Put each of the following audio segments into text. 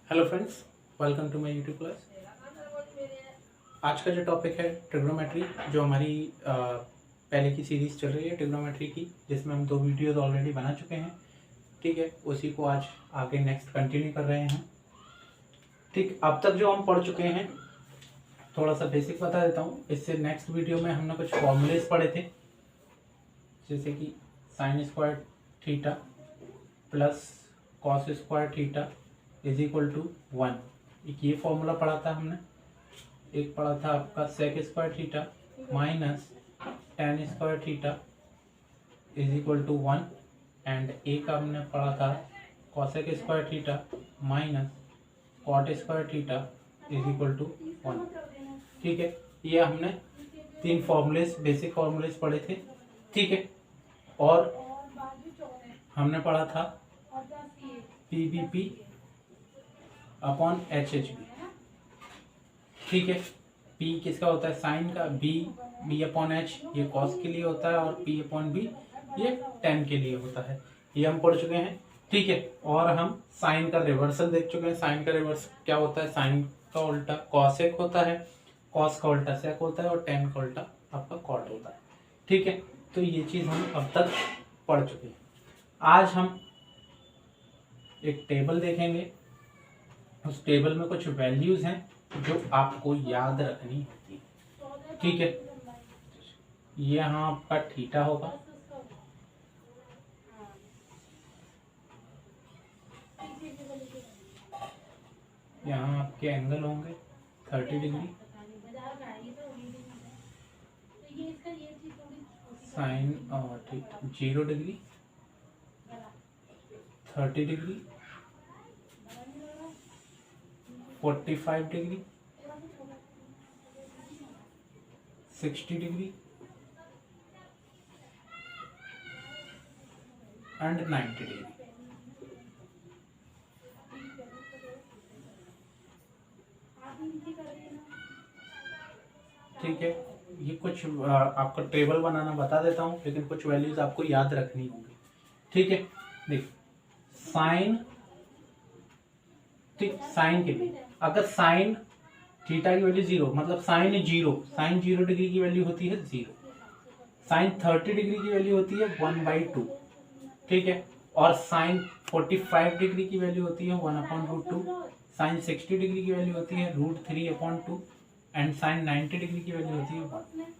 Hello friends, welcome to my YouTube class. आज का जो टॉपिक है ट्रिग्नोमेट्री, जो हमारी पहले की सीरीज़ चल रही है ट्रिग्नोमेट्री की, जिसमें हम 2 वीडियोस ऑलरेडी बना चुके हैं। ठीक है, उसी को आज आगे नेक्स्ट कंटिन्यू कर रहे हैं। ठीक, अब तक जो हम पढ़ चुके हैं थोड़ा सा बेसिक बता देता हूँ। इससे नेक्स्ट वीडियो में हमने कुछ फॉर्मूलेस पढ़े थे, जैसे कि sine square theta plus cos square theta is equal to 1। एक ये फॉर्मूला पढ़ा था हमने। एक पढ़ा था आपका sec square theta minus tan square theta is equal to 1। And एक हमने पढ़ा था cosec square theta minus cot square theta is equal to 1। ठीक है, ये हमने 3 फॉर्मूलेस, बेसिक फॉर्मूलेस पढ़े थे। ठीक है, और हमने पढ़ा था पीबीपी अपॉन एच बी। ठीक है, पी किसका होता है, साइन का, बी अपॉन एच ये कॉस के लिए होता है, और पी अपॉन बी ये टेन के लिए होता है। ये हम पढ़ चुके हैं। ठीक है, और हम साइन का रिवर्सल देख चुके हैं। साइन का रिवर्स क्या होता है, साइन का उल्टा कॉसेक होता है, कॉस का उल्टा सेक होता है, और टेन का उल्टा आपका कॉट होता है। ठीक है, तो ये चीज हम अब तक पढ़ चुके हैं। आज हम एक टेबल देखेंगे। उस टेबल में कुछ वैल्यूज हैं जो आपको याद रखनी होती है। ठीक है, यहाँ आपका थीटा होगा, यहाँ आपके एंगल होंगे 30 डिग्री, साइन ठीक 0 degree, 30 degree, 45 degree, 60 degree and 90 degree. ठीक है, ये कुछ आपको टेबल बनाना बता देता हूँ, लेकिन कुछ वैल्यूज आपको याद रखनी होगी। ठीक है, देख साइन, ठीक साइन के लिए अगर साइन थीटा की वैल्यू 0, मतलब साइन 0 डिग्री की वैल्यू होती है 0। साइन 30 डिग्री की वैल्यू होती है 1/2। ठीक है, और साइन 45 डिग्री की वैल्यू होती है 1/√2। साइन 60 डिग्री की वैल्यू होती है √3/2। एंड साइन 90 डिग्री की वैल्यू होती है 1।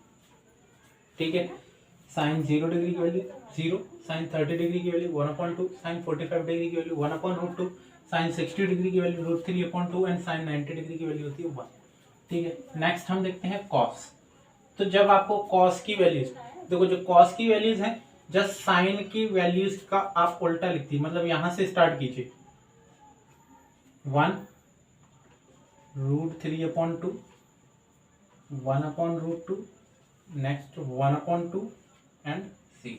ठीक है, साइन 0 डिग्री की वैल्यू 0, साइन 30 डिग्री की वैल्यू 1/2, साइन 45 डिग्री की वैल्यू 1/√2, साइन 60 डिग्री की वैल्यू √3/2 एंड साइन 90 डिग्री की वैल्यू होती है 1। ठीक है, नेक्स्ट हम देखते हैं कॉस। तो जब आपको कॉस की वैल्यूज, देखो जो कॉस की वैल्यूज हैं, जस्ट साइन की वैल्यूज का आप उल्टा लिखती है, मतलब यहां से स्टार्ट कीजिए 1 √3/2, 1/√2, नेक्स्ट 1/2 एंड 0।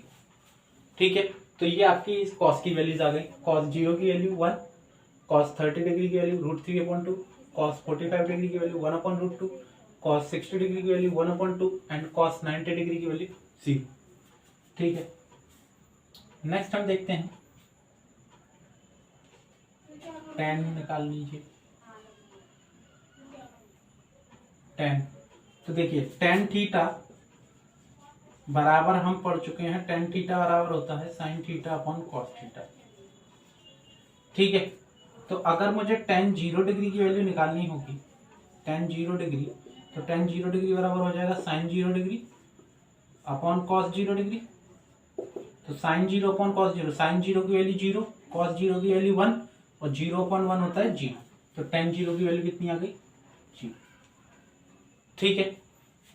ठीक है, तो ये आपकी इस कॉस की वैल्यूज आ गई। कॉस 0 की वैल्यू 1, कॉस 30 डिग्री की वैल्यू √3/2, कॉस 45 डिग्री की वैल्यू 1/√2, कॉस 60 डिग्री की वैल्यू 1/2 एंड कॉस 90 डिग्री की वैल्यू 0। ठीक है, नेक्स्ट हम देखते हैं tan निकाल लीजिए। tan, तो देखिए tan थीटा बराबर हम पढ़ चुके हैं, tan थीटा बराबर होता है sin theta upon cos theta. ठीक है, तो अगर मुझे tan 0 डिग्री की वैल्यू निकालनी होगी, tan 0 डिग्री, तो tan 0 डिग्री बराबर हो जाएगा sin 0 degree upon cos 0 degree. तो sin 0 अपॉन cos 0, sin 0 की वैल्यू 0, cos 0 की वैल्यू 1, और 0/1 होता है 0। तो tan 0 की वैल्यू कितनी आ गई, 0। ठीक है,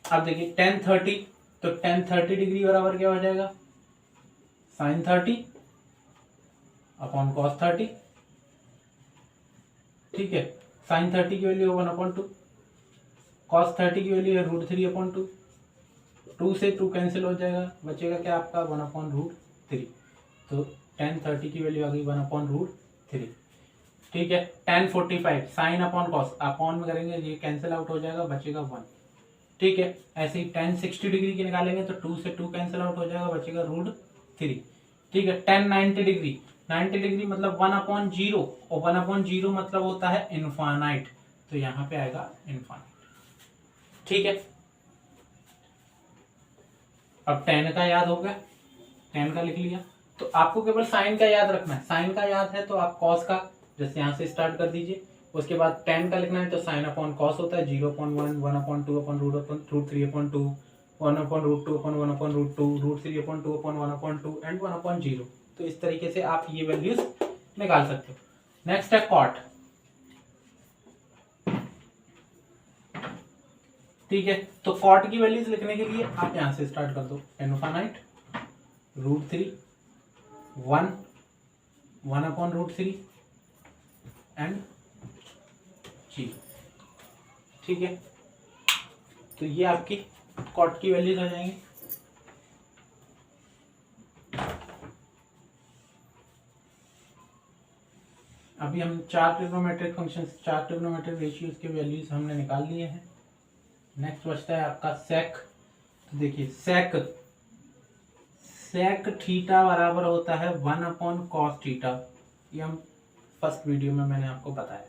अब देखिए tan 30, तो tan 30 डिग्री बराबर क्या हो जाएगा, sin 30 अपॉन cos 30। ठीक है, sin 30 की वैल्यू 1/2, cos 30 की वैल्यू है √3/2, 2 से 2 कैंसिल हो जाएगा, बचेगा क्या आपका 1/√3। तो tan 30 की वैल्यू आ गई 1/√3। ठीक है, tan 45 sine upon cos, upon में करेंगे ये कैंसिल आउट हो जाएगा, बचेगा 1। ठीक है, ऐसे ही tan 60 डिग्री की निकालेंगे तो 2 से 2 कैंसिल आउट हो जाएगा, बचेगा √3। ठीक है, tan 90 डिग्री, 90 डिग्री मतलब 1/0, और 1/0 मतलब होता है इनफाइनाइट, तो यहाँ पे आएगा इनफाइनाइट। ठीक है, अब tan का याद हो गया, tan का लिख लिया। तो आपको केवल साइन का याद रखना है, साइन का याद है तो आप कॉस का जैसे यहाँ से स्टार्ट कर दीजिए, उसके बाद tan का लिखना है तो साइन अपॉन कॉस होता है 0.1, 1/2/√3/2, 1/√2/1/2, √3/2/1/2 एंड 1/0। तो इस तरीके से आप ये वैल्यूज निकाल सकते हो। नेक्स्ट है कॉट। ठीक है, तो कॉट की वैल्यूज लिखने के लिए आप यहां से स्टार्ट कर दो, इनफाइनाइट √3 1 1/√3 एंड 0। ठीक है, तो ये आपकी कॉट की वैल्यूज आ जाएंगी। अभी हम 4 ट्रिग्नोमेट्रिक फंक्शंस, 4 ट्रिग्नोमेट्रिक रेशियोज के वैल्यूज हमने निकाल लिए हैं। नेक्स्ट बचता है आपका सेक। तो देखिए सेक थीटा बराबर होता है 1/cos थीटा, ये हम फर्स्ट वीडियो में मैंने आपको बताया।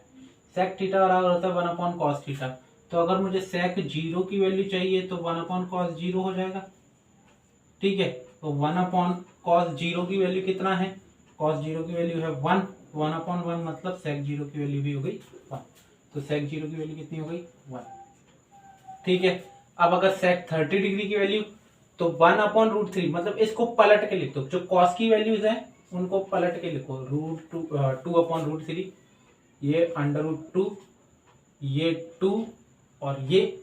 सेक थीटा बराबर होता है 1/cos थीटा। तो अगर मुझे सेक 0 की वैल्यू चाहिए तो 1/cos 0 हो जाएगा। ठीक है, तो 1/cos 0 की वैल्यू कितना है, cos 0 की वैल्यू है 1, 1/1 मतलब सेक 0 की वैल्यू भी हो गई 1। तो सेक 0 की वैल्यू कितनी हो गई 1। ठीक है, अब अगर सेक 30 डिग्री की वैल्यू तो 1/√3 मतलब इसको पलट के लिख दो, जो कॉस की वैल्यूज हैं उनको पलट के लिखो, √2/√3, ये √2, ये 2 और ये,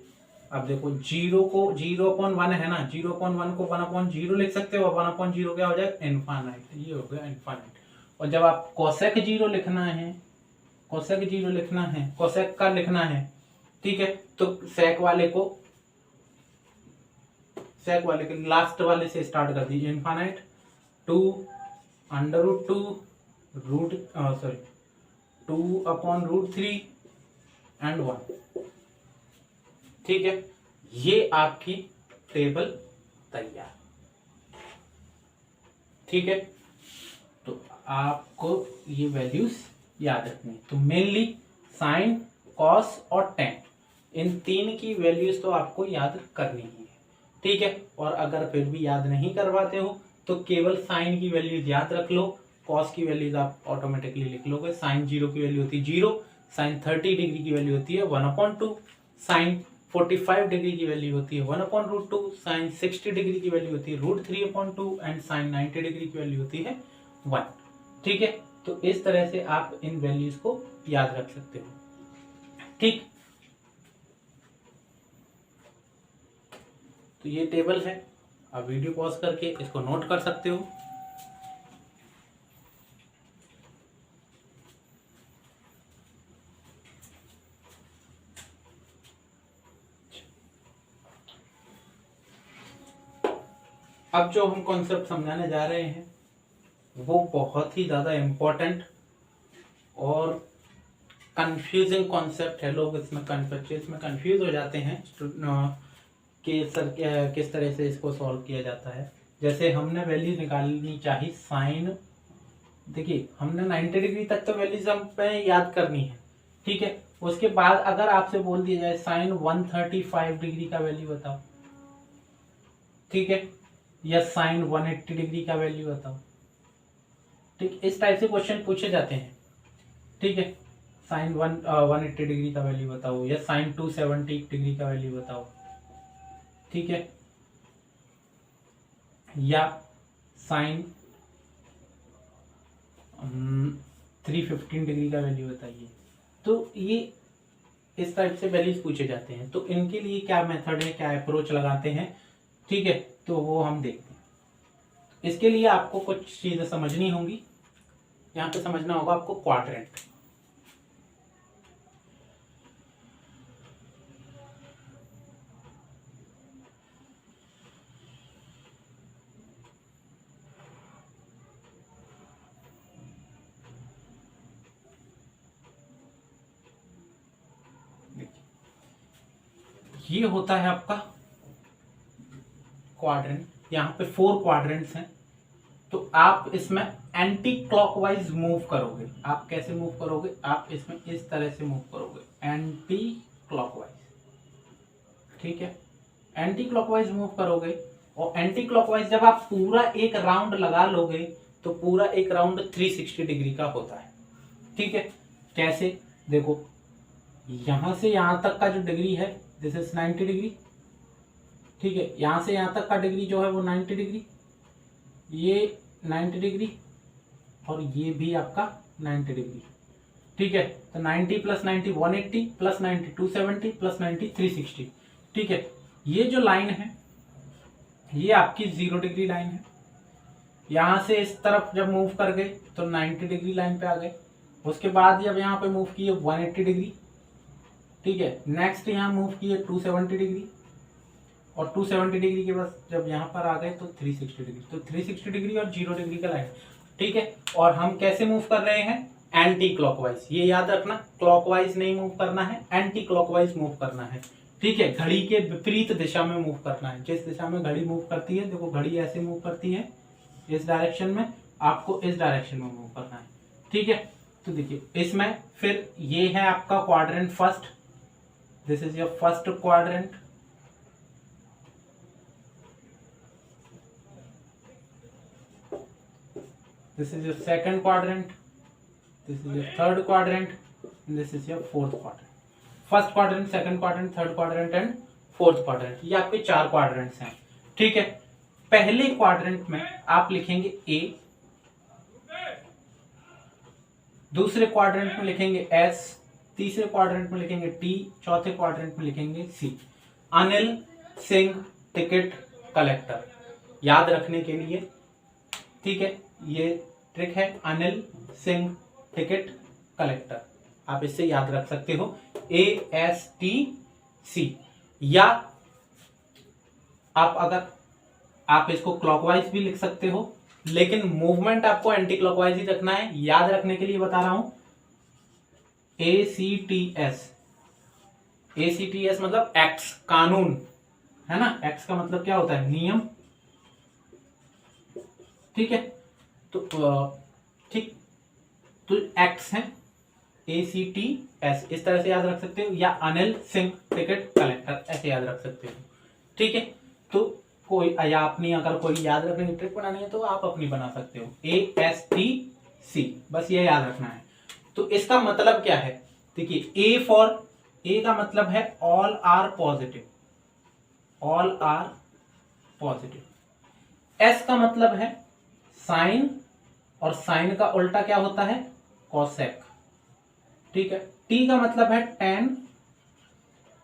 अब देखो 0 को 0/1 है ना, 0/1 को 1/0 लिख सकते हो, 1/0 क्या हो जाएगा इनफाइनाइट, ये हो गया इनफाइनाइट। और जब आप कोसेक 0 लिखना है, कोसेक 0 लिखना है, कोसेक का लिखना है, ठीक है, तो सेक वाले के लास्ट वाले से स्टार्ट कर दीजिए, इनफाइनाइट 2 √2 2/√3 एंड 1। ठीक है, ये आपकी टेबल तैयार। ठीक है, तो आपको ये वैल्यूज याद रखनी है। तो मेनली साइन, कॉस और टेन, इन तीन की वैल्यूज तो आपको याद करनी ही है। ठीक है, और अगर फिर भी याद नहीं कर पाते हो तो केवल साइन की वैल्यूज याद रख लो, कॉस की वैल्यूज आप ऑटोमेटिकली लिख लोगे। साइन 0 की वैल्यू होती है 0, साइन 30 डिग्री की वैल्यू होती है 1/2, साइन 45 डिग्री की वैल्यू होती है 1/√2, साइन 60 डिग्री की वैल्यू होती है √3/2 एंड साइन 90 डिग्री की वैल्यू होती है 1। ठीक है, तो इस तरह से आप इन वैल्यूज को याद रख सकते हो। ठीक, तो ये टेबल है, आप वीडियो पॉज करके इसको नोट कर सकते हो। अब जो हम कॉन्सेप्ट समझाने जा रहे हैं वो बहुत ही ज़्यादा इम्पोर्टेंट और कंफ्यूजिंग कॉन्सेप्ट है। लोग इसमें कंफ्यूज हो जाते हैं कि सर किस तरह से इसको सॉल्व किया जाता है। जैसे हमने वैल्यू निकालनी चाहिए साइन, देखिए हमने 90 डिग्री तक तो वैल्यूज हम पे याद करनी है। ठीक है, उसके बाद अगर आपसे बोल दिया जाए साइन 135 डिग्री का वैल्यू बताओ, ठीक है, या साइन 180 डिग्री का वैल्यू बताओ। ठीक, इस टाइप से क्वेश्चन पूछे जाते हैं। ठीक है, साइन 180 डिग्री का वैल्यू बताओ, या साइन 270 डिग्री का वैल्यू बताओ। ठीक है, या साइन 315 डिग्री का वैल्यू बताइए। तो ये इस टाइप से वैल्यूज पूछे जाते हैं। तो इनके लिए क्या मेथड है, क्या अप्रोच लगाते हैं, ठीक है, तो वो हम देखते हैं। इसके लिए आपको कुछ चीजें समझनी होंगी। यहाँ पे समझना होगा आपको क्वाड्रेंट। ये होता है आपका क्वाड्रेंट। यहाँ पे 4 क्वाड्रेंट्स हैं। तो आप इसमें एंटी क्लॉकवाइज मूव करोगे। आप कैसे मूव करोगे? आप इसमें इस तरह से मूव करोगे, एंटी क्लॉकवाइज। ठीक है, एंटी क्लॉकवाइज मूव करोगे। और एंटी क्लॉकवाइज जब आप पूरा एक राउंड लगा लोगे तो पूरा एक राउंड 360 डिग्री का होता है। ठीक है, कैसे? देखो, यहां से यहां तक का जो डिग्री है दिस इज 90 डिग्री। ठीक है, यहां से यहां तक का डिग्री जो है वो 90 डिग्री, ये 90 डिग्री और ये भी आपका 90 डिग्री। ठीक है, तो 90 प्लस 90 180 प्लस 90 270 प्लस 90 360। ठीक है, ये जो लाइन है ये आपकी 0 डिग्री लाइन है। यहां से इस तरफ जब मूव कर गए तो 90 डिग्री लाइन पे आ गए। उसके बाद जब यहाँ पे मूव किए 180 डिग्री। ठीक है, नेक्स्ट यहाँ मूव किए 270 डिग्री और 270 डिग्री के बाद जब यहाँ पर आ गए तो 360 डिग्री। तो 360 डिग्री और 0 डिग्री का लाइन। ठीक है, और हम कैसे मूव कर रहे हैं? Anti clockwise. ये याद रखना, क्लॉकवाइज नहीं मूव करना है, एंटी क्लॉकवाइज मूव करना है। ठीक है, घड़ी के विपरीत दिशा में मूव करना है। जिस दिशा में घड़ी मूव करती है, देखो घड़ी ऐसे मूव करती है इस डायरेक्शन में, आपको इस डायरेक्शन में मूव करना है। ठीक है, तो देखिए इसमें फिर ये है आपका quadrant first, this is your first quadrant. This is your second quadrant, this is your third quadrant, and this is your fourth quadrant. First quadrant, second quadrant, third quadrant and fourth quadrant, ये आपके 4 quadrants हैं। ठीक है, पहले quadrant में आप लिखेंगे A, दूसरे quadrant में लिखेंगे S, तीसरे quadrant में लिखेंगे T, चौथे quadrant में लिखेंगे C। Anil Singh ticket collector याद रखने के लिए। ठीक है, ये ट्रिक है, अनिल सिंह टिकट कलेक्टर, आप इससे याद रख सकते हो ASTC। या आप अगर आप इसको क्लॉकवाइज भी लिख सकते हो, लेकिन मूवमेंट आपको एंटी क्लॉकवाइज ही रखना है। याद रखने के लिए बता रहा हूं, ACTS। ACTS मतलब एक्ट, कानून है ना। एक्ट का मतलब क्या होता है? नियम। ठीक है, तो ठीक, तो एक्ट्स हैं ACTS, इस तरह से याद रख सकते हो, या अनिल सिंह टिकट कलेक्टर ऐसे याद रख सकते हो। ठीक है, तो कोई या अपनी अगर कोई याद रखने की ट्रिक बनानी है तो आप अपनी बना सकते हो, ASTC, बस ये याद रखना है। तो इसका मतलब क्या है? देखिए A का मतलब है all are positive, all are positive. S का मतलब है साइन, और साइन का उल्टा क्या होता है? कॉसेक। ठीक है, T का मतलब है टेन,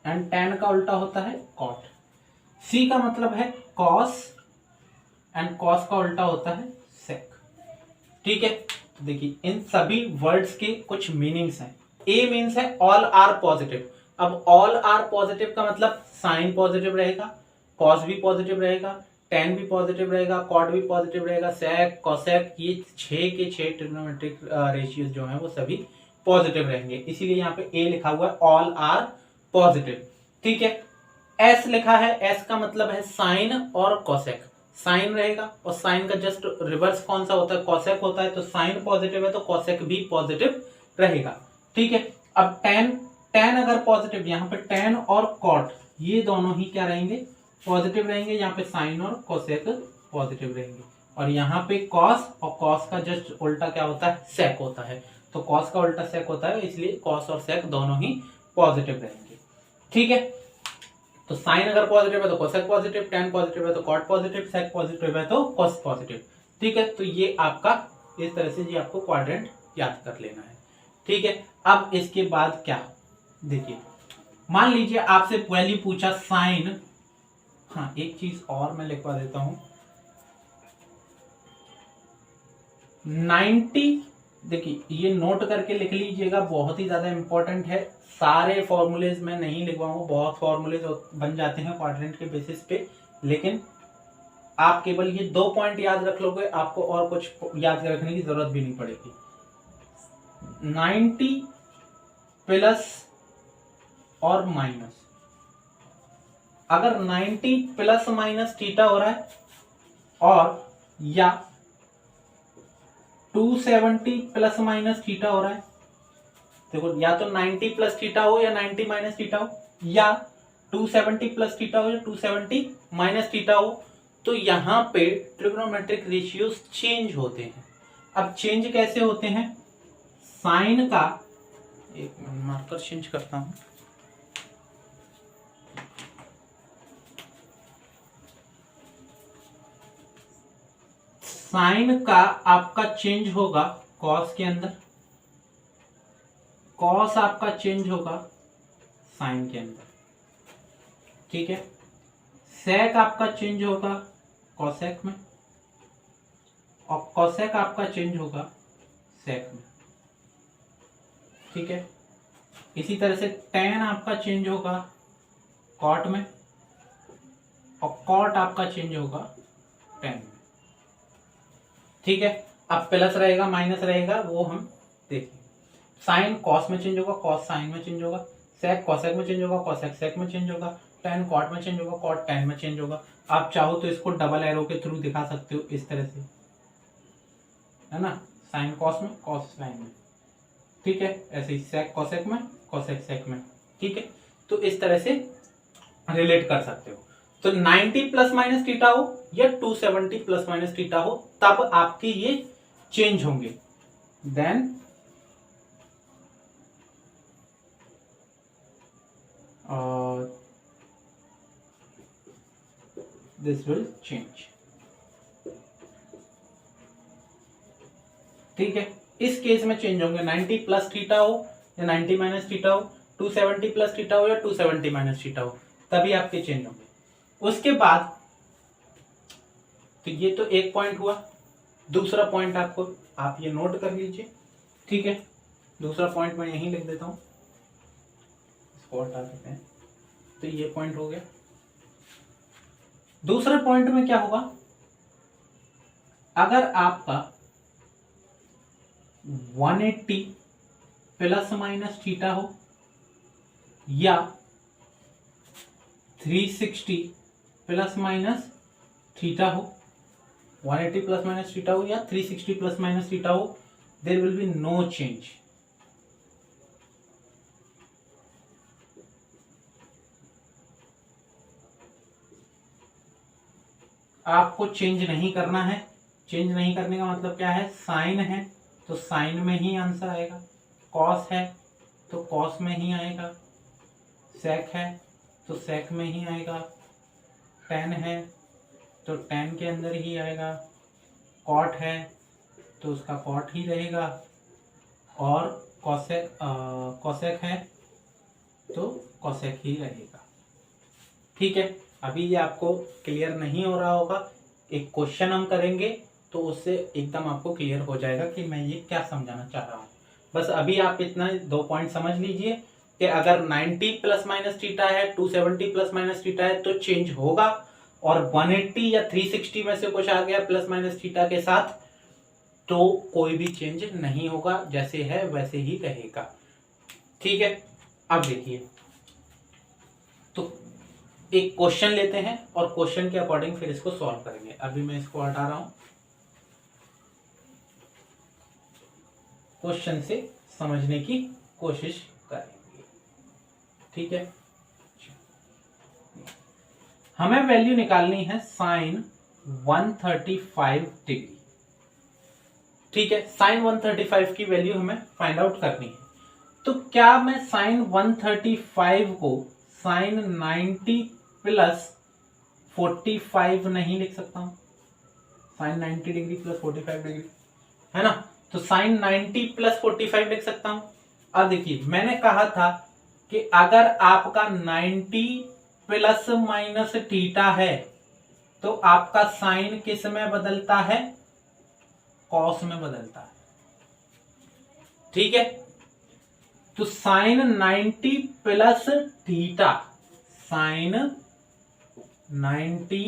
एंड टेन का उल्टा होता है कॉट। C का मतलब है कॉस, एंड कॉस का उल्टा होता है सेक। ठीक है, तो देखिए इन सभी वर्ड्स के कुछ मीनिंग्स हैं। A मीन्स है ऑल आर पॉजिटिव। अब ऑल आर पॉजिटिव का मतलब साइन पॉजिटिव रहेगा, कॉस भी पॉजिटिव रहेगा, टेन भी पॉजिटिव रहेगा, कॉट भी पॉजिटिव रहेगा, सेक कॉसेक, ये 6 के 6 ट्रिग्नोमेट्रिक रेशियोज जो हैं वो सभी पॉजिटिव रहेंगे। इसीलिए यहाँ पे A लिखा हुआ है ऑल आर पॉजिटिव। ठीक है, S लिखा है, S का मतलब है साइन और कॉसेक। साइन रहेगा और साइन का जस्ट रिवर्स कौन सा होता है? कॉसेक होता है। तो साइन पॉजिटिव है तो कॉसेक भी पॉजिटिव रहेगा। ठीक है, अब टेन अगर पॉजिटिव, यहाँ पे टेन और कॉट ये दोनों ही क्या रहेंगे? पॉजिटिव रहेंगे। यहाँ पे साइन और कोसेक पॉजिटिव रहेंगे, और यहाँ पे कॉस, और कॉस का जस्ट उल्टा क्या होता है? सेक होता है। तो कॉस का उल्टा सेक होता है, इसलिए कॉस और सेक दोनों ही पॉजिटिव रहेंगे। ठीक है, तो साइन अगर पॉजिटिव है तो कोसेक पॉजिटिव, टेन पॉजिटिव है तो कॉट पॉजिटिव, सेक पॉजिटिव है तो कॉस पॉजिटिव। ठीक है, तो ये आपका इस तरह से ये आपको क्वाड्रेंट याद कर लेना है। ठीक है, अब इसके बाद क्या? देखिए, मान लीजिए आपसे पहले पूछा साइन, हाँ एक चीज और मैं लिखवा देता हूं, 90, देखिए ये नोट करके लिख लीजिएगा, बहुत ही ज्यादा इंपॉर्टेंट है। सारे फॉर्मूलेज मैं नहीं लिखवाऊंगा, बहुत फॉर्मूलेज बन जाते हैं क्वाड्रेंट के बेसिस पे, लेकिन आप केवल ये 2 पॉइंट याद रख लोगे, आपको और कुछ याद रखने की जरूरत भी नहीं पड़ेगी। 90 प्लस और माइनस, अगर 90 प्लस माइनस थीटा हो रहा है, और या 270 प्लस माइनस थीटा हो रहा है। देखो या तो 90 प्लस थीटा हो या 90 माइनस थीटा हो, या 270 प्लस थीटा हो या 270 माइनस थीटा हो। तो यहां पे ट्रिग्नोमेट्रिक रेशियोज चेंज होते हैं। अब चेंज कैसे होते हैं? साइन का, एक मिनट मार्कर चेंज करता हूं। साइन का आपका चेंज होगा कॉस के अंदर, कॉस आपका चेंज होगा साइन के अंदर, ठीक है। सेक आपका चेंज होगा कॉसेक में, और कॉसेक आपका चेंज होगा सेक में, ठीक है। इसी तरह से टेन आपका चेंज होगा कॉट में, और कॉट आपका चेंज होगा टेन में, ठीक है। अब प्लस रहेगा माइनस रहेगा वो हम देखेंगे। साइन कॉस में चेंज होगा, कॉस साइन में चेंज होगा, सेक कॉसेक में चेंज होगा, कॉसेक सेक में चेंज होगा, टेन कॉट में चेंज होगा, कॉट टेन में चेंज होगा। आप चाहो तो इसको डबल एरो के थ्रू दिखा सकते हो इस तरह से, है ना, साइन कॉस में कॉस साइन में, ठीक है। ऐसे ही सेक कॉसेक में कॉसेक सेक में, ठीक है। तो इस तरह से रिलेट कर सकते हो। तो 90 प्लस माइनस थीटा हो या 270 प्लस माइनस थीटा हो, तब आपके ये चेंज होंगे। देन this will change, ठीक है। इस केस में चेंज होंगे 90 प्लस थीटा हो या 90 माइनस थीटा हो, 270 प्लस थीटा हो या 270 माइनस थीटा हो, तभी आपके चेंज होंगे। उसके बाद तो ये तो एक पॉइंट हुआ। दूसरा पॉइंट आपको, आप ये नोट कर लीजिए, ठीक है। दूसरा पॉइंट मैं यहीं लिख देता हूं, इसको हटा देते हैं। तो ये पॉइंट हो गया। दूसरे पॉइंट में क्या होगा? अगर आपका 180 प्लस माइनस थीटा हो या 360 प्लस माइनस थीटा हो, 180 प्लस माइनस थीटा हो या 360 प्लस माइनस थीटा हो, there will be no change. आपको चेंज नहीं करना है। चेंज नहीं करने का मतलब क्या है? साइन है तो साइन में ही आंसर आएगा, कॉस है तो कॉस में ही आएगा, सेक है तो सेक में ही आएगा, टेन है तो टेन के अंदर ही आएगा, कॉट है तो उसका कॉट ही रहेगा, और कॉसेक है तो कॉसेक ही रहेगा, ठीक है। अभी ये आपको क्लियर नहीं हो रहा होगा, एक क्वेश्चन हम करेंगे तो उससे एकदम आपको क्लियर हो जाएगा कि मैं ये क्या समझाना चाह रहा हूँ। बस अभी आप इतना 2 पॉइंट समझ लीजिए कि अगर 90 प्लस माइनस थीटा है, 270 प्लस माइनस थीटा है तो चेंज होगा, और 180 या 360 में से कुछ आ गया प्लस माइनस थीटा के साथ तो कोई भी चेंज नहीं होगा, जैसे है वैसे ही रहेगा, ठीक है। अब देखिए, तो एक क्वेश्चन लेते हैं और क्वेश्चन के अकॉर्डिंग फिर इसको सॉल्व करेंगे। अभी मैं इसको हटा रहा हूं, क्वेश्चन से समझने की कोशिश करेंगे, ठीक है। हमें वैल्यू निकालनी है साइन 135 डिग्री, ठीक है। साइन 135 की वैल्यू हमें फाइंड आउट करनी है। तो क्या मैं साइन 135 को साइन 90 प्लस 45 नहीं लिख सकता हूं? साइन 90 डिग्री प्लस 45 डिग्री, है ना। तो साइन 90 प्लस 45 लिख सकता हूं। अब देखिए, मैंने कहा था कि अगर आपका 90 प्लस माइनस थीटा है तो आपका साइन किस में बदलता है? कॉस में बदलता है, ठीक है। तो sine 90 plus theta, sine 90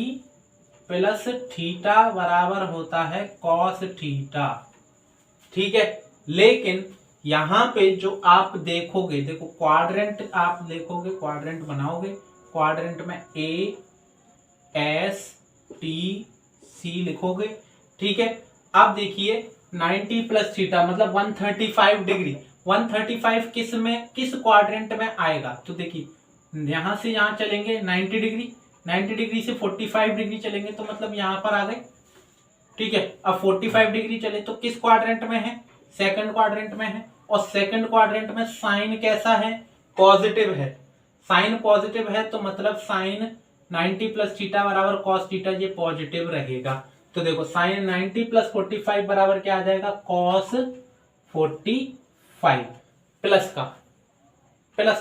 plus theta बराबर होता है कॉस थीटा, ठीक है। लेकिन यहां पे जो आप देखोगे, देखो क्वाड्रेंट आप देखोगे, क्वाड्रेंट बनाओगे, क्वाड्रेंट में ए एस टी सी लिखोगे, ठीक है। अब देखिए 90 प्लस थीटा मतलब 135 डिग्री। 135 किस में, किस क्वाड्रेंट में आएगा? तो देखिए यहां से यहां चलेंगे 90 डिग्री, 90 डिग्री से 45 डिग्री चलेंगे तो मतलब यहां पर आ गए। ठीक है, अब 45 डिग्री चले तो किस क्वाड्रेंट में है? सेकंड क्वाड्रेंट में है। और सेकंड क्वाड्रेंट में साइन कैसा है? पॉजिटिव है। साइन पॉजिटिव है तो मतलब साइन 90 प्लस थीटा बराबर कॉस थीटा, ये पॉजिटिव रहेगा। तो देखो साइन 90 प्लस 45 बराबर क्या आ जाएगा? कॉस 45 प्लस का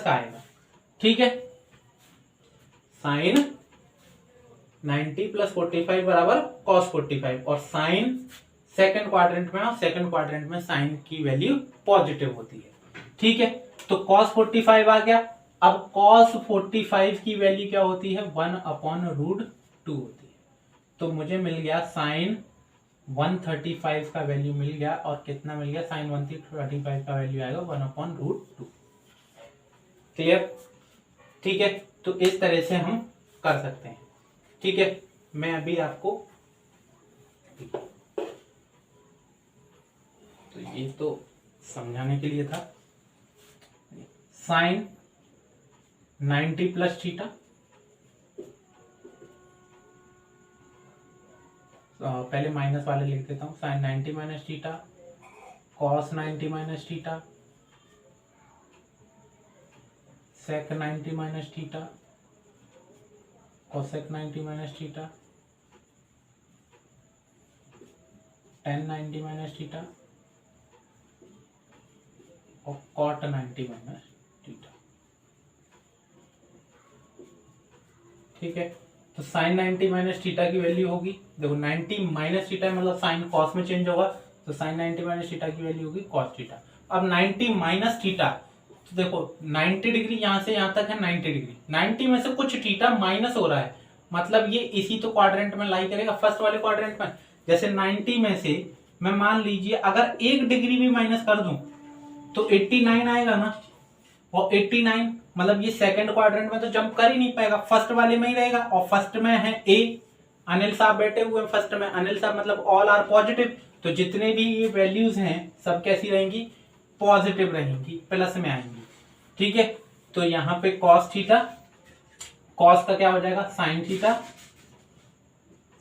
आएगा। ठीक है, साइन 90 प्लस 45 बराबर कॉस 45 और साइन सेकंड क्वाड्रेंट में, और सेकंड क्वाड्रेंट में साइन की वैल्यू पॉजिटिव होती है। ठीक है, तो कॉस 45 आ गया। अब कॉस 45 की वैल्यू क्या होती है? 1/√2 होती है। तो मुझे मिल गया साइन 135 का वैल्यू मिल गया, और कितना मिल गया? साइन 135 का वैल्यू आएगा 1/√2। क्लियर? ठीक है, तो इस तरह से हम कर सकते हैं। ठीक है, मैं अभी आपको, तो ये तो समझाने के लिए था। साइन 90 प्लस थीटा, पहले माइनस वाले लिख देता हूं। Sine 90 minus theta, cos 90 minus theta, sec 90 minus theta, cosec 90 minus theta, tan 90 minus theta और कॉट 90 माइनस थीटा। ठीक है, तो साइन 90 माइनस थीटा की वैल्यू होगी, देखो 90 माइनस थीटा मतलब साइन कॉस में चेंज होगा, तो साइन 90 माइनस थीटा की वैल्यू होगी कॉस थीटा। अब 90 माइनस थीटा, तो देखो 90 डिग्री यहां से यहां तक है 90 डिग्री, 90 में से कुछ थीटा माइनस हो रहा है, मतलब ये इसी तो क्वाड्रेंट में लाई करेगा, फर्स्ट वाले क्वाड्रेंट में। जैसे 90 में से मैं मान लीजिए अगर 1 डिग्री भी माइनस कर दूं तो 89 आएगा ना, और 89 मतलब ये सेकंड क्वाड्रेंट में तो जंप कर ही नहीं पाएगा, फर्स्ट वाले में ही रहेगा। और फर्स्ट में है ए, अनिल साहब बैठे हुए फर्स्ट में, अनिल साहब मतलब ऑल आर पॉजिटिव, तो जितने भी ये वैल्यूज हैं सब कैसी रहेंगी? पॉजिटिव रहेंगी, प्लस में आएंगी। ठीक है, तो यहाँ पे कॉस थीटा, कॉस का क्या हो जाएगा? साइन थीटा,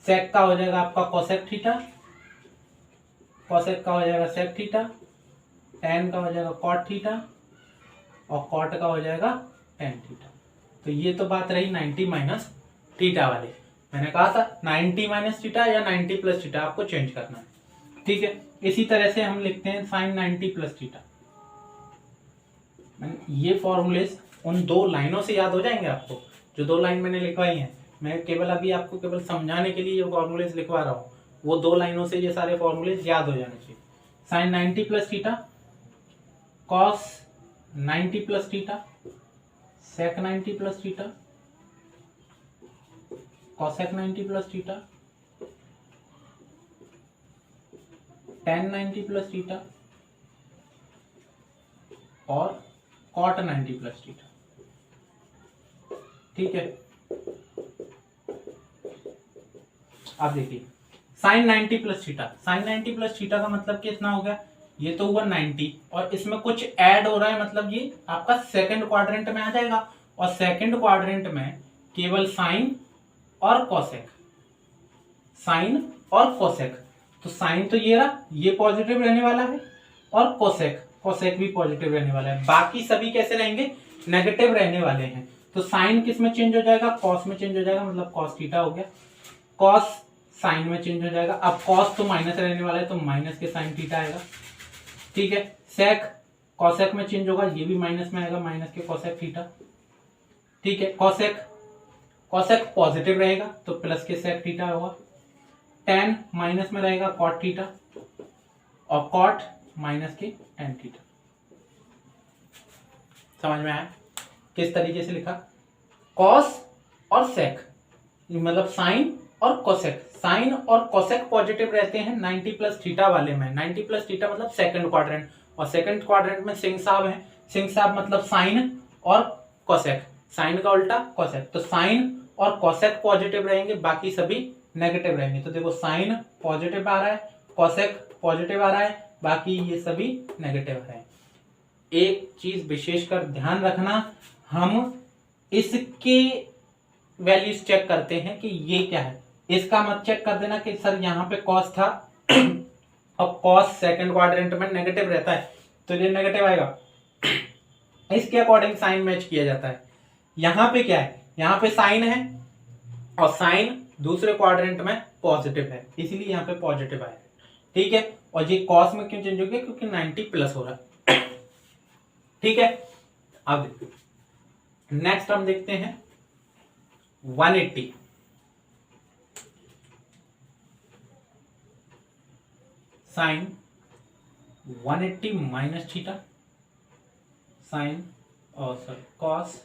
सेक का हो जाएगा आपका कोसेक थीटा, कोसेक का हो जाएगा सेक थीटा, टेन का हो जाएगा कॉट थीटा, और कॉट का हो जाएगा टेन थीटा। तो ये तो बात रही 90 माइनस थीटा वाले। मैंने कहा था 90 माइनस थीटा या 90 प्लस थीटा आपको चेंज करना है। ठीक है, इसी तरह से हम लिखते हैं साइन 90 प्लस थीटा। ये फॉर्मूलेस उन दो लाइनों से याद हो जाएंगे आपको, जो दो लाइन मैंने लिखवाई हैं। मैं केवल अभी आपको केवल समझाने के लिए ये फॉर्मूलेस लिखवा रहा हूँ, वो दो लाइनों से ये सारे फॉर्मूलेस याद हो जाने चाहिए। Sine 90 plus theta, cos 90 plus theta, sec 90 plus theta, cosec 90 plus theta, tan 90 plus theta और कॉट 90 प्लस थीटा। ठीक है, अब देखिए sine 90 plus theta, sine 90 plus theta का मतलब कितना हो गया? ये तो हुआ 90 और इसमें कुछ ऐड हो रहा है, मतलब ये आपका सेकंड क्वाड्रेंट में आ जाएगा। और सेकंड क्वाड्रेंट में केवल साइन और कोसेक, साइन और कोसेक। तो साइन तो ये रहा, ये पॉजिटिव रहने वाला है, और कोसेक, कोसेक भी पॉजिटिव रहने वाला है। बाकी सभी कैसे रहेंगे? नेगेटिव रहने वाले हैं। तो साइन किस में चेंज हो जाएगा? कॉस में चेंज हो जाएगा, मतलब कॉस थीटा हो गया। कॉस साइन में चेंज हो जाएगा, अब कॉस तो माइनस रहने वाला है तो माइनस के साइन थीटा आएगा। ठीक है, सेक कॉसेक में चेंज होगा, ये भी माइनस में आएगा, माइनस के कॉसेक थीटा। ठीक है, कॉसेक, कॉसेक पॉजिटिव रहेगा तो प्लस के सेक थीटा होगा। टेन माइनस में रहेगा, कॉट थीटा, और कॉट माइनस के टेन थीटा। समझ में आया किस तरीके से लिखा? कॉस और सेक मतलब साइन और कोसेक, साइन और कोसेक पॉजिटिव रहते हैं 90 प्लस थीटा वाले में। 90 प्लस थीटा मतलब सेकंड क्वाड्रेंट, और सेकंड क्वाड्रेंट में सिंह साहब है, सिंह साहब मतलब साइन और कोसेक, साइन का उल्टा कोसेक। तो साइन और कोसेक पॉजिटिव रहेंगे, बाकी सभी नेगेटिव रहेंगे। तो देखो साइन पॉजिटिव आ रहा है, कोसेक पॉजिटिव आ रहा है, बाकी ये सभी नेगेटिव आ रहे हैं। एक चीज विशेषकर ध्यान रखना, हम इसके वैल्यूज चेक करते हैं कि ये क्या है। इसका मत चेक कर देना कि सर यहाँ पे कॉस था और कॉस सेकंड क्वाड्रेंट में नेगेटिव रहता है तो ये नेगेटिव आएगा। इसके अकॉर्डिंग साइन मैच किया जाता है। यहाँ पे क्या है, यहाँ पे साइन है और साइन दूसरे क्वाड्रेंट में पॉजिटिव है, इसीलिए यहाँ पे पॉजिटिव आया। ठीक है, और ये कॉस में क्यों चेंज हो गया, क्योंकि 90 प्लस हो रहा है। ठीक है, अब नेक्स्ट हम देखते हैं 180। साइन 180 माइनस थीटा, साइन और sir cos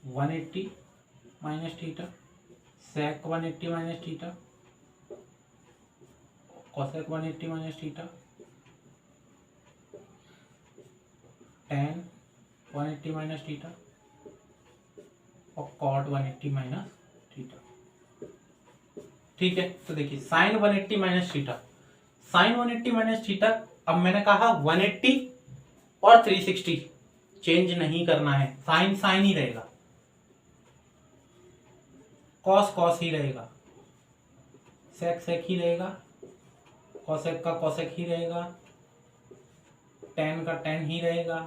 180 minus theta, sec 180 minus theta, cosec 180 minus theta, tan 180 minus theta और कॉट 180 माइनस थीटा। ठीक है, तो देखिए sine 180 minus theta, sine 180 minus theta. अब मैंने कहा 180 और 360 चेंज नहीं करना है, साइन साइन ही रहेगा, कॉस कॉस ही रहेगा, सेक सेक ही रहेगा, कॉसेक का कॉसेक ही रहेगा, टेन का टेन ही रहेगा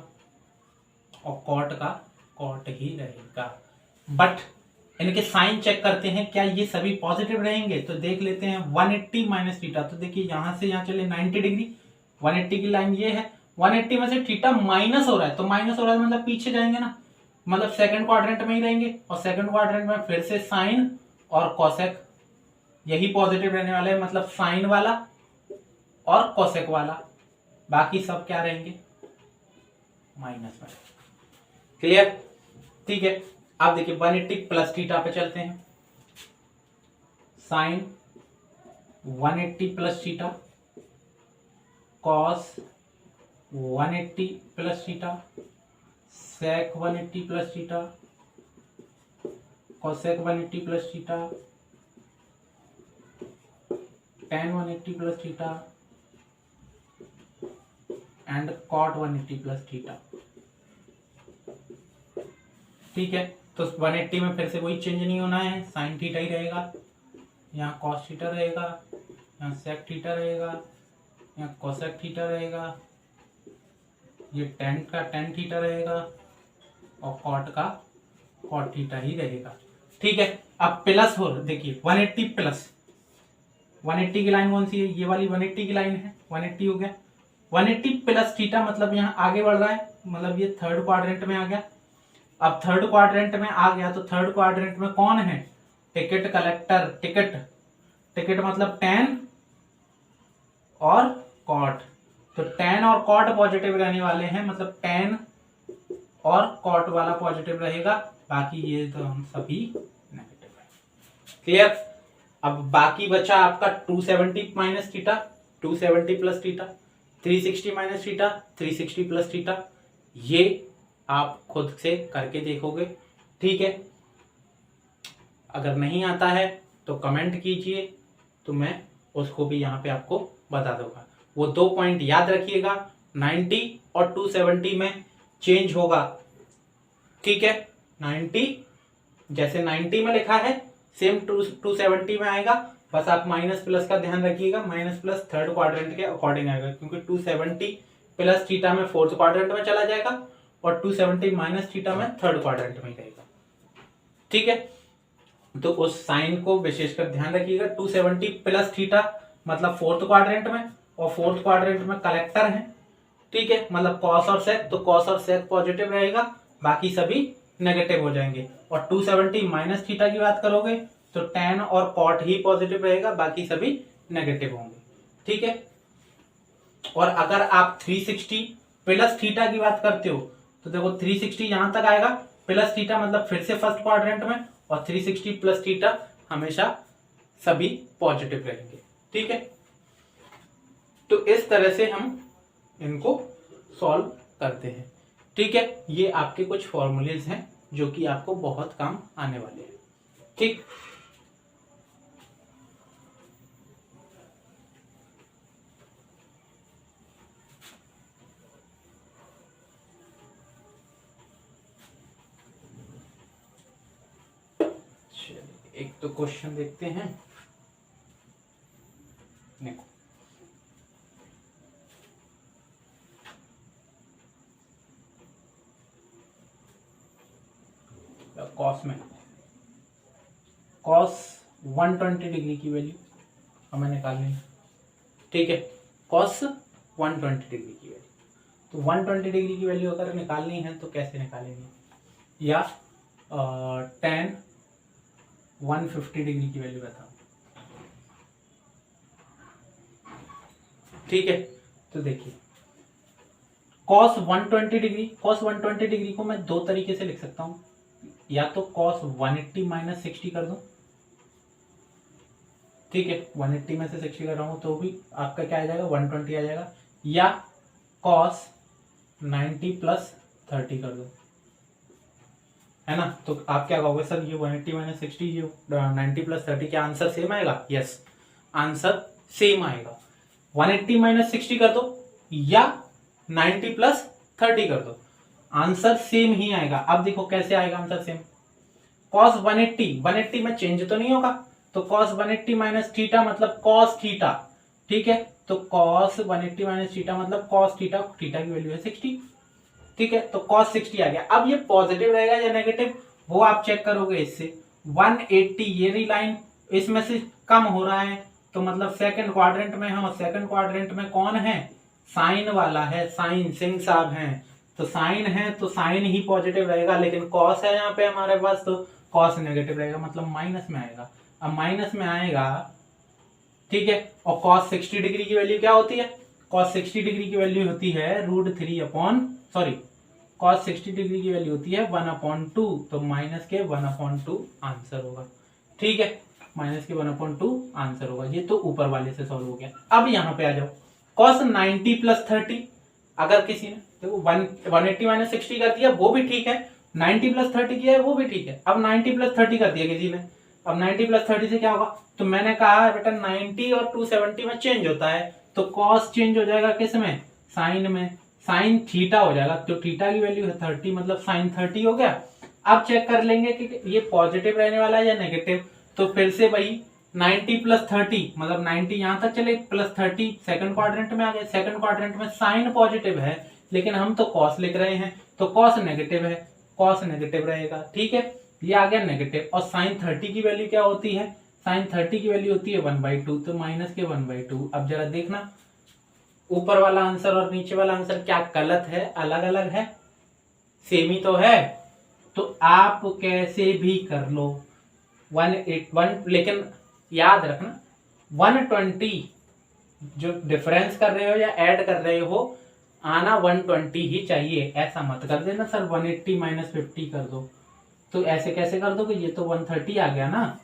और कॉट का कॉट ही रहेगा। बट इनके साइन चेक करते हैं, क्या ये सभी पॉजिटिव रहेंगे। तो देख लेते हैं 180 माइनस थीटा, तो देखिए यहां से यहां चले 90 डिग्री, 180 की लाइन ये है, 180 में से थीटा माइनस हो रहा है, तो माइनस हो रहा है मतलब पीछे जाएंगे ना, मतलब सेकंड क्वाड्रेंट में ही रहेंगे, और सेकंड क्वाड्रेंट में फिर से साइन और कॉसेक यही पॉजिटिव रहने वाले हैं, मतलब साइन वाला और कॉसेक वाला, बाकी सब क्या रहेंगे माइनस में। क्लियर, ठीक है। अब देखिए 180 प्लस थीटा पे चलते हैं, sine 180 plus theta, cos 180 plus theta, sec 180 plus theta, cosec 180 plus theta, tan 180 plus theta and cot 180 plus theta. ठीक है, तो 180 में फिर से कोई चेंज नहीं होना है, साइन थीटा ही रहेगा, यहाँ cos थीटा रहेगा, यहाँ sec थीटा रहेगा, यहाँ cosec थीटा रहेगा, ये tan का tan थीटा रहेगा और cot का cot थीटा ही रहेगा। ठीक है, अब प्लस हो, देखिए 180 प्लस, 180 की लाइन कौन सी है, ये वाली 180 की लाइन है, 180 हो गया, 180 प्लस थीटा मतलब यहाँ आगे बढ़ रहा है, मतलब ये थर्ड क्वाड्रेंट में आ गया। अब थर्ड क्वाड्रेंट में आ गया तो थर्ड क्वाड्रेंट में कौन है, टिकट कलेक्टर, टिकट, टिकट मतलब tan और cot, तो tan और cot पॉजिटिव रहने वाले हैं, मतलब tan और cot वाला पॉजिटिव रहेगा, बाकी ये तो हम सभी नेगेटिव है। क्लियर, अब बाकी बचा आपका 270 minus theta, 270 plus theta, 360 minus theta, 360 plus theta, ये आप खुद से करके देखोगे। ठीक है, अगर नहीं आता है तो कमेंट कीजिए, तो मैं उसको भी यहाँ पे आपको बता दूंगा। वो 2 पॉइंट याद रखिएगा, 90 और 270 में चेंज होगा। ठीक है, 90 जैसे 90 में लिखा है सेम 270 में आएगा, बस आप माइनस प्लस का ध्यान रखिएगा, माइनस प्लस थर्ड क्वाड्रेंट के अकॉर्डिंग आएगा, क्योंकि 270 प्लस थीटा में फोर्थ क्वाड्रेंट में चला जाएगा और 270 माइनस थीटा में थर्ड क्वाड्रेंट में रहेगा। ठीक है, तो उस साइन को विशेषकर ध्यान रखिएगा। 270 प्लस थीटा मतलब फोर्थ क्वाड्रेंट में, और फोर्थ क्वाड्रेंट में कलेक्टर है। ठीक है, मतलब कॉस और सेक, तो कॉस और सेक पॉजिटिव रहेगा, बाकी सभी नेगेटिव हो जाएंगे। और 270 माइनस थीटा की बात करोगे तो tan और cot ही पॉजिटिव रहेगा, बाकी सभी नेगेटिव होंगे। ठीक है, और अगर आप 360 प्लस थीटा की बात करते हो तो देखो 360 यहां तक आएगा, प्लस थीटा मतलब फिर से फर्स्ट क्वाड्रेंट में, और 360 प्लस थीटा हमेशा सभी पॉजिटिव रहेंगे। ठीक है, तो इस तरह से हम इनको सॉल्व करते हैं। ठीक है, ये आपके कुछ फॉर्मूलेज हैं जो कि आपको बहुत काम आने वाले हैं। ठीक, एक तो क्वेश्चन देखते हैं। देखो कॉस में कॉस 120 डिग्री की वैल्यू हमें निकालनी है। ठीक है, कॉस 120 डिग्री की वैल्यू, तो 120 डिग्री की वैल्यू अगर निकालनी है तो कैसे निकालेंगे, या tan 150 डिग्री की वैल्यू बताओ। ठीक है, तो देखिए cos 120 डिग्री को मैं दो तरीके से लिख सकता हूं, या तो cos 180 माइनस 60 कर दूं। ठीक है, 180 में से 60 कर रहा हूं तो भी आपका क्या आ जाएगा, 120 आ जाएगा, या cos 90 प्लस 30 कर दो, है ना। तो आप क्या कहोगे, सर ये 180 माइनस 60, ये 90 प्लस 30, क्या आंसर सेम आएगा? यस, आंसर सेम आएगा। 180 माइनस 60 कर दो या 90 प्लस 30 कर दो, आंसर सेम ही आएगा। अब देखो कैसे आएगा आंसर सेम। cos 180 में चेंज तो नहीं होगा, तो cos 180 माइनस थीटा मतलब cos थीटा। ठीक है, तो cos 180 माइनस थीटा मतलब cos थीटा, थीटा की वैल्यू है 60। ठीक है, तो cos 60 आ गया। अब ये पॉजिटिव रहेगा या नेगेटिव, वो आप चेक करोगे इससे। 180 ये लाइन इसमें से कम हो रहा है, तो मतलब सेकंड क्वाड्रेंट में हम, सेकंड क्वाड्रेंट में कौन है, साइन वाला है, साइन सिंह साहब हैं, तो साइन है तो साइन ही पॉजिटिव रहेगा, लेकिन कॉस है यहाँ पे हमारे पास तो कॉस नेगेटिव रहेगा, मतलब माइनस में आएगा। अब माइनस में आएगा, ठीक है, और cos 60 डिग्री की वैल्यू क्या होती है, cos 60 डिग्री की वैल्यू होती है cos 60 डिग्री की वैल्यू होती है 1/2, तो माइनस के 1/2 आंसर होगा। ठीक है, माइनस के 1/2 आंसर होगा। ये तो ऊपर वाले से सॉल्व हो गया। अब यहाँ पे आ जाओ, cos 90 प्लस 30, अगर किसी ने देखो 180 माइनस 60 कर दिया वो भी ठीक है, 90 प्लस 30 किया है वो भी ठीक है। अब 90 प्लस 30 कर दिया किसी ने, अब 90 प्लस 30 से क्या होगा, तो मैंने कहा बेटा 90 और 270 में चेंज होता है, तो cos चेंज हो जाएगा किस में, साइन में, साइन थीटा हो जाएगा, तो थीटा की वैल्यू है 30, मतलब साइन 30 हो गया। अब चेक कर लेंगे कि ये पॉजिटिव रहने वाला है या नेगेटिव, तो फिर से वही 90 प्लस 30, मतलब 90 यहां तक चले, प्लस 30 सेकंड क्वाड्रेंट में आ गए। सेकंड क्वाड्रेंट में साइन पॉजिटिव है, लेकिन हम तो कॉस लिख रहे हैं, तो कॉस नेगेटिव है, कॉस नेगेटिव रहेगा। ठीक है, ये आ गया नेगेटिव। और साइन 30 की वैल्यू क्या होती है, साइन 30 की वैल्यू होती है 1/2, तो माइनस के 1/2। अब जरा देखना ऊपर वाला आंसर और नीचे वाला आंसर क्या गलत है, अलग अलग है, सेम ही तो है, तो आप कैसे भी कर लो 181, लेकिन याद रखना 120 जो डिफरेंस कर रहे हो या ऐड कर रहे हो, आना 120 ही चाहिए। ऐसा मत कर देना सर 180 माइनस 50 कर दो, तो ऐसे कैसे कर दोगे, ये तो 130 आ गया ना।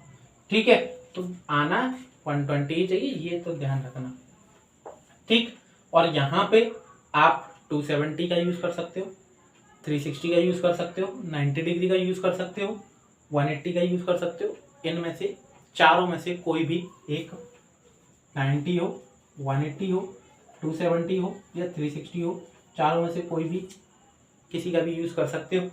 ठीक है, तो आना 120 ही चाहिए, ये तो ध्यान रखना। ठीक, और यहाँ पे आप 270 का यूज कर सकते हो, 360 का यूज कर सकते हो, 90 डिग्री का यूज कर सकते हो, 180 का यूज कर सकते हो। इनमें से चारों में से कोई भी एक, 90 हो, 180 हो, 270 हो या 360 हो, चारों में से कोई भी किसी का भी यूज कर सकते हो।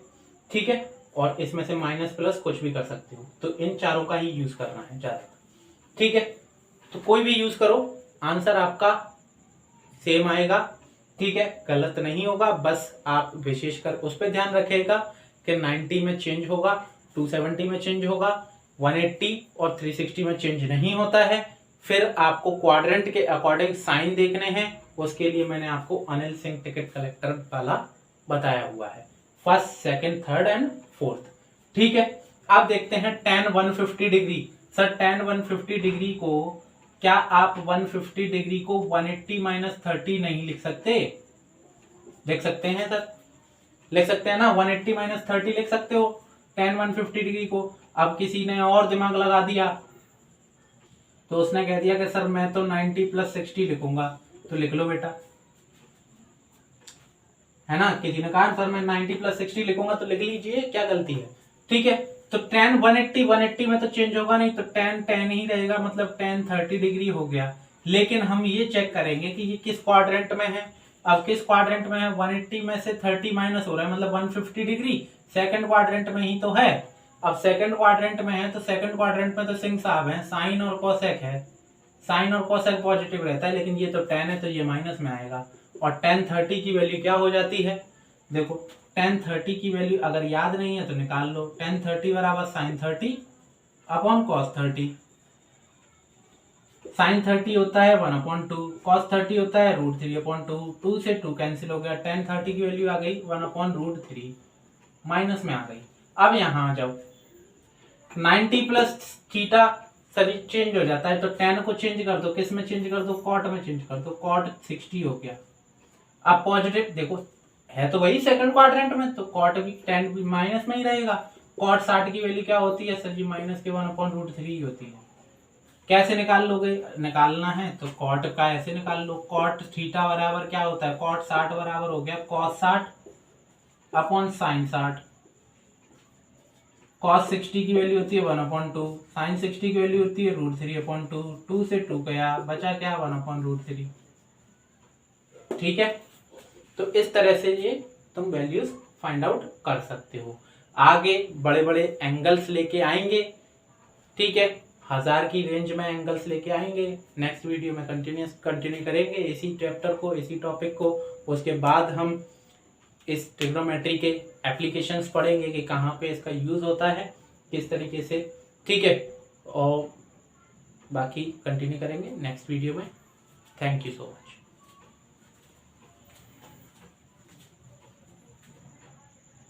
ठीक है, और इसमें से माइनस प्लस कुछ भी कर सकते हो, तो इन चारों का ही यूज करना है ज्यादा। ठीक है, तो कोई भी यूज करो, आंसर आपका सेम आएगा। ठीक है, गलत नहीं होगा, बस आप विशेषकर उस पर ध्यान रखिएगा कि 90 में चेंज होगा, 270 में चेंज होगा, 180 और 360 में चेंज नहीं होता है। फिर आपको क्वाड्रेंट के अकॉर्डिंग साइन देखने हैं, उसके लिए मैंने आपको अनिल सिंह टिकट कलेक्टर वाला बताया हुआ है, first, second, third and fourth. ठीक है, अब देखते हैं tan 150 degree. Sir tan 150 degree को क्या आप 150 डिग्री को 180 माइनस 30 नहीं लिख सकते? लिख सकते हैं सर, लिख सकते हैं ना, 180 माइनस 30 लिख सकते हो tan 150 डिग्री को। अब किसी ने और दिमाग लगा दिया, तो उसने कह दिया कि सर मैं तो 90 प्लस 60 लिखूंगा, तो लिख लो बेटा, है ना। किसी ने कहा सर मैं 90 प्लस 60 लिखूंगा, तो लिख लीजिए, क्या गलती है। ठीक है, तो tan 180 में तो चेंज होगा नहीं, तो tan ही रहेगा, मतलब tan 30 डिग्री हो गया। लेकिन हम ये चेक करेंगे कि ये किस क्वाड्रेंट में है। अब किस क्वाड्रेंट में है, 180 में से 30 माइनस हो रहा है, मतलब 150 डिग्री सेकंड क्वाड्रेंट में ही तो है। अब सेकंड क्वाड्रेंट में है तो सेकंड क्वाड्रेंट में तो सिंक साहब है, साइन और कोसेक है, साइन और कोसेक पॉजिटिव रहता है, लेकिन ये तो टेन है तो ये माइनस में आएगा। और टेन 30 की वैल्यू क्या हो जाती है, देखो टेन 30 की वैल्यू अगर याद नहीं है तो निकाल लो। टेन 30 बराबर साइन 30 अपॉन कॉस 30। साइन 30 होता है 1/2, कॉस 30 होता है √3/2, 2 से 2 कैंसिल हो गया, टेन 30 की वैल्यू आ गई 1/√3, माइनस में आ गई। अब यहाँ आ जाओ, 90 प्लस थीटा सर चेंज हो जाता है तो टेन को चेंज कर दो, किस में चेंज कर दो, कॉट में चेंज कर दो, कॉट 60 हो गया। अब पॉजिटिव देखो है तो वही सेकंड क्वाड्रेंट में, तो कॉट भी टेन भी माइनस में ही रहेगा। कॉट 60 की वैल्यू क्या होती है सर जी, माइनस के 1/√3 होती है। कैसे निकाल लोगे, निकालना है तो कॉट का ऐसे निकाल लो, कॉट थीटा बराबर क्या होता है, कॉट 60 बराबर हो गया कॉस 60 अपॉन साइन 60। कॉस 60 की वैल्यू होती है 1/2, साइन 60 की वैल्यू होती है √3/2, 2 से 2 गया, बचा क्या 1/√3। ठीक है, तो इस तरह से ये तुम वैल्यूज फाइंड आउट कर सकते हो। आगे बड़े बड़े एंगल्स लेके आएंगे, ठीक है, 1000 की रेंज में एंगल्स लेके आएंगे। नेक्स्ट वीडियो में कंटिन्यू करेंगे इसी चैप्टर को, इसी टॉपिक को। उसके बाद हम इस ट्रिग्नोमेट्री के एप्लीकेशंस पढ़ेंगे कि कहाँ पे इसका यूज होता है, किस तरीके से, ठीक है, और बाकी कंटिन्यू करेंगे नेक्स्ट वीडियो में। Thank you so much.